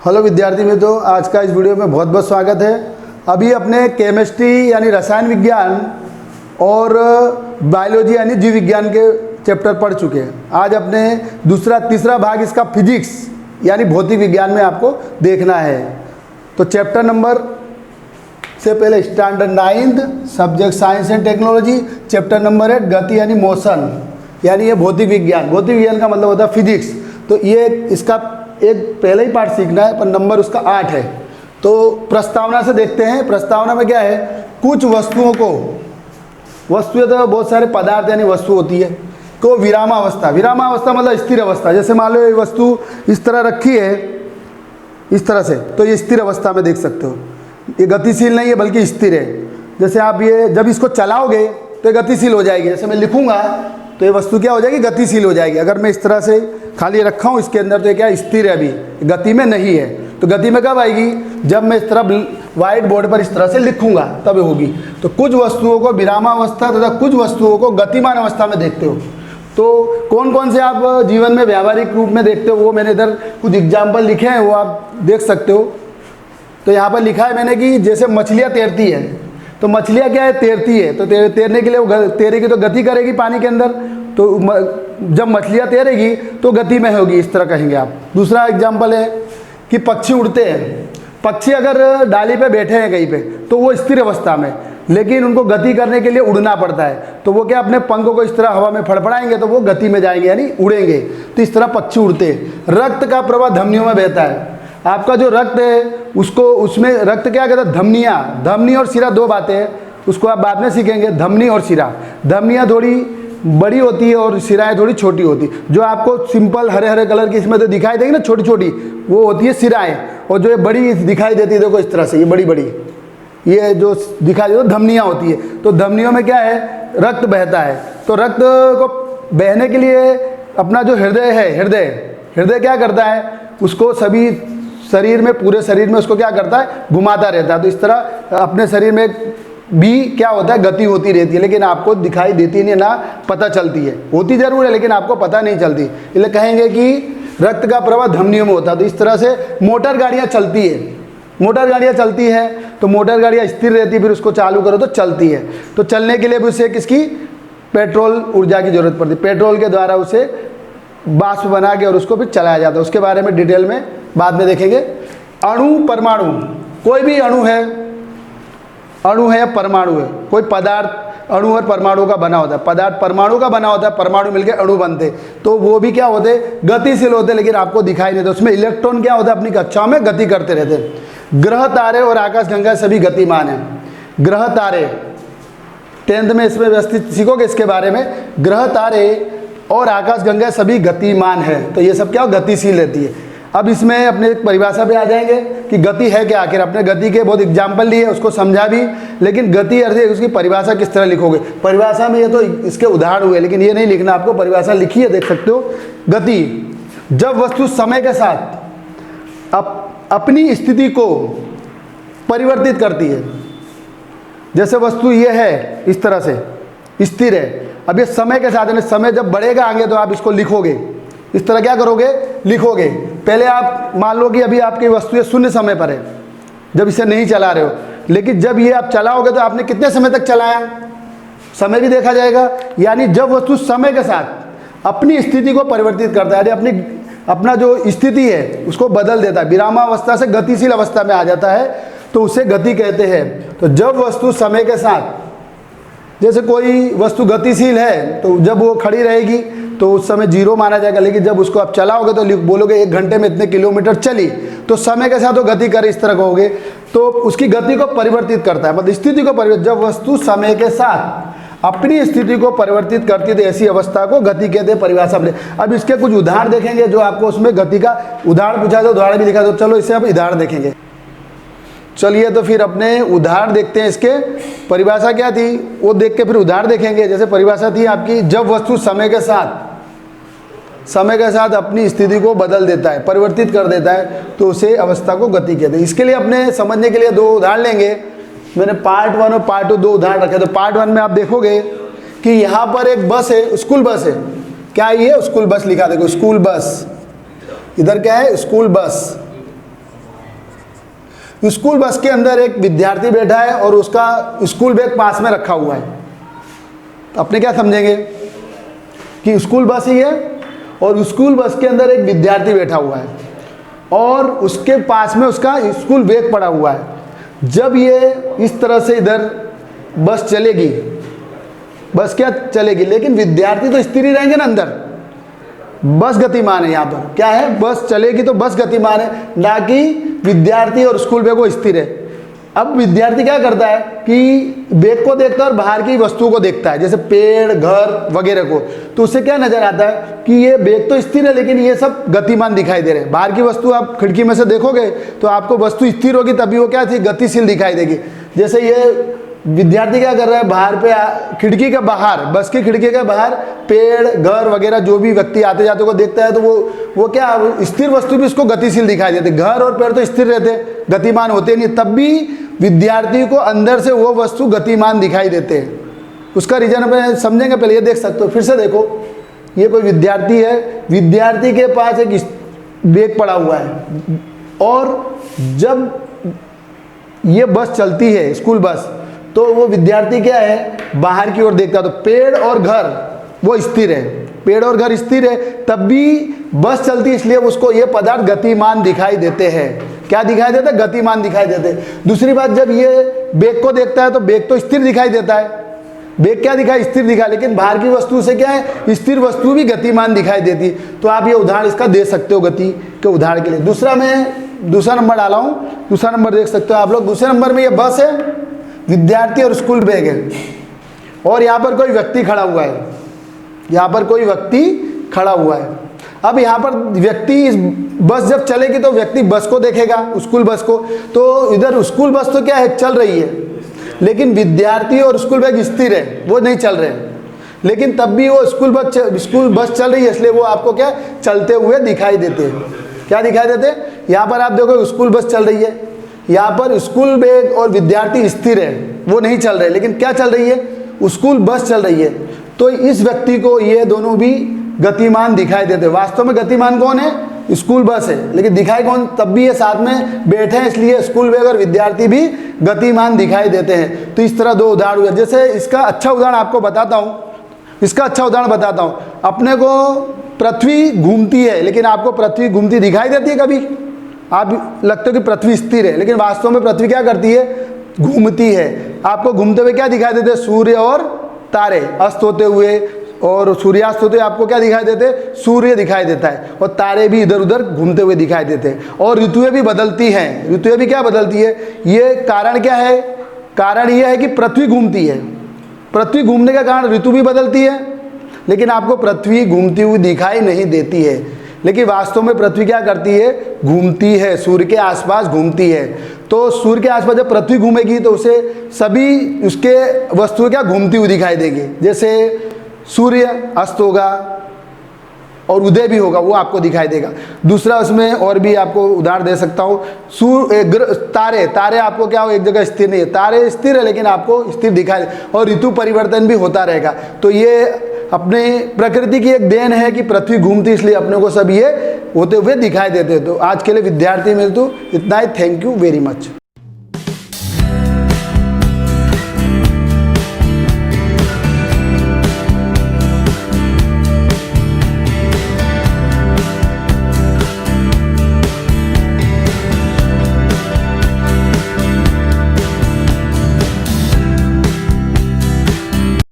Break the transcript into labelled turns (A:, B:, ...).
A: Hello विद्यार्थी मित्रों, आज का इस वीडियो में बहुत बहुत स्वागत है। अभी अपने केमिस्ट्री यानी रसायन विज्ञान और बायोलॉजी यानी जीव विज्ञान के चैप्टर पढ़ चुके हैं। आज अपने तीसरा भाग इसका फिजिक्स यानी भौतिक विज्ञान में आपको देखना है। तो चैप्टर नंबर से पहले standard 9th subject science and technology, chapter number 8 गति यानी मोशन, यानी ये भौतिक विज्ञान। भौतिक विज्ञान का मतलब होता है फिजिक्स। तो ये इसका एक पहले ही पार्ट सीखना है, पर नंबर उसका 8 है। तो प्रस्तावना से देखते हैं। प्रस्तावना में क्या है, कुछ वस्तुओं को, वस्तुएं तो बहुत सारे पदार्थ यानी वस्तु होती है, को विरामावस्था, विरामावस्था मतलब स्थिर अवस्था। जैसे मान लो ये वस्तु इस तरह रखी है, इस तरह से, तो ये स्थिर अवस्था में देख सकते हो। ये गतिशील नहीं है बल्कि स्थिर है। जैसे आप ये जब इसको चलाओगे तो ये गतिशील हो जाएगी। जैसे मैं लिखूंगा तो ये वस्तु क्या हो जाएगी, गतिशील हो जाएगी। अगर मैं इस तरह से खाली रखा हूँ इसके अंदर, तो ये क्या स्थिर है, अभी गति में नहीं है। तो गति में कब आएगी, जब मैं इस तरह व्हाइट बोर्ड पर इस तरह से लिखूंगा तब होगी। तो कुछ वस्तुओं को विरामावस्था तथा कुछ वस्तुओं को गतिमान अवस्था में देखते हो। तो कौन कौन से आप जीवन में व्यावहारिक रूप में देखते हो, वो मैंने इधर कुछ एग्जाम्पल लिखे हैं, वो आप देख सकते हो। तो यहाँ पर लिखा है मैंने कि जैसे मछलियाँ तैरती है, तो मछलियाँ क्या है, तैरती है। तो तैरने के लिए वो तैरेगी तो गति करेगी पानी के अंदर। तो जब मछलियाँ तैरेगी तो गति में होगी, इस तरह कहेंगे आप। दूसरा एग्जाम्पल है कि पक्षी उड़ते हैं। पक्षी अगर डाली पे बैठे हैं कहीं पे, तो वो स्थिर अवस्था में, लेकिन उनको गति करने के लिए उड़ना पड़ता है। तो वो क्या अपने पंखों को इस तरह हवा में फड़फड़ाएंगे तो वो गति में जाएंगे यानी उड़ेंगे। तो इस तरह पक्षी उड़ते हैं। रक्त का प्रवाह धमनियों में बहता है। आपका जो रक्त है उसको, उसमें रक्त क्या कहता है, धमनियाँ। धमनी और सिरा दो बातें हैं, उसको आप बाद में सीखेंगे। धमनी और सिरा, धमनियाँ थोड़ी बड़ी होती है और सिराएं थोड़ी छोटी होती है। जो आपको सिंपल हरे हरे कलर की इसमें तो दिखाई देगी ना छोटी छोटी, वो होती है सिराएं। और जो ये बड़ी दिखाई देती है, देखो इस तरह से, ये बड़ी बड़ी, ये जो दिखाई देती है धमनियाँ होती है। तो धमनियों में क्या है, रक्त बहता है। तो रक्त को बहने के लिए अपना जो हृदय है, हृदय क्या करता है, उसको सभी शरीर में, पूरे शरीर में उसको क्या करता है, घुमाता रहता है। तो इस तरह अपने शरीर में भी क्या होता है, गति होती रहती है, लेकिन आपको दिखाई देती नहीं, ना पता चलती है। होती जरूर है लेकिन आपको पता नहीं चलती। इसलिए कहेंगे कि रक्त का प्रवाह धमनियों में होता है। तो इस तरह से मोटर गाड़ियाँ चलती है। मोटर गाड़ियाँ चलती है तो मोटर गाड़ियाँ स्थिर रहती है, फिर उसको चालू करो तो चलती है। तो चलने के लिए भी उसे किसकी, पेट्रोल ऊर्जा की जरूरत पड़ती है। पेट्रोल के द्वारा उसे बाष्प बना के और उसको फिर चलाया जाता है। उसके बारे में डिटेल में बाद में देखेंगे। अणु, परमाणु, कोई भी अणु है या परमाणु है, कोई पदार्थ अणु और परमाणु का बना होता है। पदार्थ परमाणु का बना होता है, परमाणु मिलकर अणु बनते। तो वो भी क्या होते, गतिशील होते, लेकिन आपको दिखाई नहीं देते। उसमें इलेक्ट्रॉन क्या होता है, अपनी कक्षाओं में गति करते रहते हैं। ग्रह, तारे और आकाशगंगा सभी गतिमान हैं। ग्रह तारे 10th में इसमें व्यवस्थित सीखोगे इसके बारे में। ग्रह, तारे और आकाशगंगा सभी गतिमान है। तो ये सब क्या गतिशील रहती है। अब इसमें अपने एक परिभाषा पे आ जाएंगे कि गति है क्या। आखिर अपने गति के बहुत एग्जाम्पल लिए, उसको समझा भी, लेकिन गति अर्थ उसकी परिभाषा किस तरह लिखोगे। परिभाषा में ये तो इसके उदाहरण हुए, लेकिन ये नहीं लिखना आपको। परिभाषा लिखी है, देख सकते हो। गति, जब वस्तु समय के साथ अपनी स्थिति को परिवर्तित करती है। जैसे वस्तु ये है, इस तरह से स्थिर है। अब ये समय के साथ, यानी समय जब बढ़ेगा आगे तो आप इसको लिखोगे, इस तरह क्या करोगे, लिखोगे। पहले आप मान लो कि अभी आपकी वस्तु शून्य समय पर है, जब इसे नहीं चला रहे हो, लेकिन जब ये आप चलाओगे तो आपने कितने समय तक चलाया, समय भी देखा जाएगा। यानी जब वस्तु समय के साथ अपनी स्थिति को परिवर्तित करता है, यानी अपना जो स्थिति है उसको बदल देता है, विरामावस्था से गतिशील अवस्था में आ जाता है, तो उसे गति कहते हैं। तो जब वस्तु समय के साथ, जैसे कोई वस्तु गतिशील है तो जब वो खड़ी रहेगी तो उस समय 0 माना जाएगा, लेकिन जब उसको आप चलाओगे तो बोलोगे 1 घंटे में इतने किलोमीटर चली, तो समय के साथ वो गति करे, इस तरह कहोगे। तो उसकी गति को परिवर्तित करता है, मतलब स्थिति को परिवर्तित। जब वस्तु समय के साथ अपनी स्थिति को परिवर्तित करती है तो ऐसी अवस्था को गति कहते हैं। परिभाषा में अब इसके कुछ उदाहरण देखेंगे, जो आपको उसमें गति का उदाहरण पूछा तो उदाहरण भी दिखा दो। चलो इससे आप उदाहरण देखेंगे। चलिए तो फिर अपने उदाहरण देखते हैं। इसके परिभाषा क्या थी वो देख के फिर उदाहरण देखेंगे। जैसे परिभाषा थी आपकी, जब वस्तु समय के साथ अपनी स्थिति को बदल देता है, परिवर्तित कर देता है, तो उसे अवस्था को गति कहते हैं। इसके लिए अपने समझने के लिए 2 उदाहरण लेंगे। मैंने पार्ट 1 और पार्ट 2 2 उदाहरण रखे। तो पार्ट 1 में आप देखोगे कि यहाँ पर एक बस है, स्कूल बस है। क्या ये स्कूल बस लिखा, देखो स्कूल बस, इधर क्या है, स्कूल बस। स्कूल बस के अंदर एक विद्यार्थी बैठा है और उसका स्कूल बैग पास में रखा हुआ है। तो अपने क्या समझेंगे कि स्कूल बस ही है और स्कूल बस के अंदर एक विद्यार्थी बैठा हुआ है और उसके पास में उसका स्कूल बैग पड़ा हुआ है। जब ये इस तरह से इधर बस चलेगी, बस क्या चलेगी, लेकिन विद्यार्थी तो स्थिर ही रहेंगे ना अंदर। बस गतिमान है, यहाँ पर क्या है, बस चलेगी तो बस गतिमान है, ना कि विद्यार्थी और स्कूल बैग वो स्थिर है। अब विद्यार्थी क्या करता है कि बैग को देखता है और बाहर की वस्तुओं को देखता है, जैसे पेड़, घर वगैरह को। तो उससे क्या नजर आता है कि ये बैग तो स्थिर है लेकिन ये सब गतिमान दिखाई दे रहे हैं। बाहर की वस्तु आप खिड़की में से देखोगे तो आपको वस्तु स्थिर होगी, तभी वो क्या थी, गतिशील दिखाई देगी। जैसे ये विद्यार्थी क्या कर रहा है, बाहर पे खिड़की के बाहर, बस की खिड़की के बाहर पेड़, घर वगैरह जो भी व्यक्ति आते जाते को देखता है तो वो क्या, स्थिर वस्तु भी उसको गतिशील दिखाई देते। घर और पेड़ तो स्थिर रहते, गतिमान होते नहीं, तब भी विद्यार्थी को अंदर से वो वस्तु गतिमान दिखाई देते हैं। उसका रीजन अपने समझेंगे, पहले ये देख सकते हो। फिर से देखो, ये कोई विद्यार्थी है, विद्यार्थी के पास एक बैग पड़ा हुआ है और जब ये बस चलती है, स्कूल बस, तो वो विद्यार्थी क्या है, बाहर की ओर देखता है। तो पेड़ और घर वो स्थिर है, पेड़ और घर स्थिर है, तब भी बस चलती है, इसलिए उसको ये पदार्थ गतिमान दिखाई देते हैं। क्या दिखाई देता है, गतिमान दिखाई देते हैं। दूसरी बात, जब ये बैग को देखता है तो बैग तो स्थिर दिखाई देता है, बैग क्या दिखाई, स्थिर दिखाई, लेकिन बाहर की वस्तु से क्या है, स्थिर वस्तु भी गतिमान दिखाई देती है। तो आप ये उदाहरण इसका दे सकते हो गति के उदाहरण के लिए। दूसरा नंबर डाला हूँ, दूसरा नंबर देख सकते हो आप लोग। दूसरे नंबर में ये बस है, विद्यार्थी और स्कूल बैग है और यहाँ पर कोई व्यक्ति खड़ा हुआ है, यहाँ पर कोई व्यक्ति खड़ा हुआ है। अब यहाँ पर व्यक्ति, इस बस जब चलेगी तो व्यक्ति बस को देखेगा, स्कूल बस को। तो इधर स्कूल बस तो क्या है, चल रही है, लेकिन विद्यार्थी और स्कूल बैग स्थिर है, वो नहीं चल रहे हैं। लेकिन तब भी वो स्कूल बस चल रही है, इसलिए वो आपको क्या, चलते हुए दिखाई देते हैं। क्या दिखाई देते हैं, यहाँ पर आप देखो स्कूल बस चल रही है, यहाँ पर स्कूल बैग और विद्यार्थी स्थिर है, वो नहीं चल रहे, लेकिन क्या चल रही है, स्कूल बस चल रही है। तो इस व्यक्ति को ये दोनों भी गतिमान दिखाई देते हैं। वास्तव में गतिमान कौन है, स्कूल बस है, लेकिन दिखाई कौन, तब भी ये साथ में बैठे हैं, इसलिए स्कूल बैग और विद्यार्थी भी गतिमान दिखाई देते हैं। तो इस तरह दो उदाहरण हुए। जैसे इसका अच्छा उदाहरण आपको बताता हूँ, इसका अच्छा उदाहरण बताता हूँ। अपने को पृथ्वी घूमती है, लेकिन आपको पृथ्वी घूमती दिखाई देती है कभी? आप लगते हो कि पृथ्वी स्थिर है, लेकिन वास्तव में पृथ्वी क्या करती है, घूमती है। आपको घूमते हुए क्या दिखाई देते हैं, सूर्य और तारे। अस्त होते हुए और सूर्यास्त होते हुए आपको क्या दिखाई देते, सूर्य दिखाई देता है और तारे भी इधर उधर घूमते हुए दिखाई देते हैं। और ऋतुएं भी बदलती हैं, ऋतुएं भी क्या बदलती है, ये कारण क्या है, कारण ये है कि पृथ्वी घूमती है। पृथ्वी घूमने का कारण ऋतु भी बदलती है, लेकिन आपको पृथ्वी घूमती हुई दिखाई नहीं देती है। लेकिन वास्तव में पृथ्वी क्या करती है, घूमती है, सूर्य के आसपास घूमती है। तो सूर्य के आसपास जब पृथ्वी घूमेगी तो उसे सभी उसके वस्तुएं क्या, घूमती हुई दिखाई देगी। जैसे सूर्य अस्त होगा और उदय भी होगा, वो आपको दिखाई देगा। दूसरा उसमें और भी आपको उदाहरण दे सकता हूँ, तारे आपको क्या हो, एक जगह स्थिर नहीं है, तारे स्थिर है लेकिन आपको स्थिर दिखाई, और ऋतु परिवर्तन भी होता रहेगा। तो ये अपने प्रकृति की एक देन है कि पृथ्वी घूमती, इसलिए अपने को सब ये होते हुए दिखाई देते। तो आज के लिए विद्यार्थी में तो इतना ही। Thank you very much.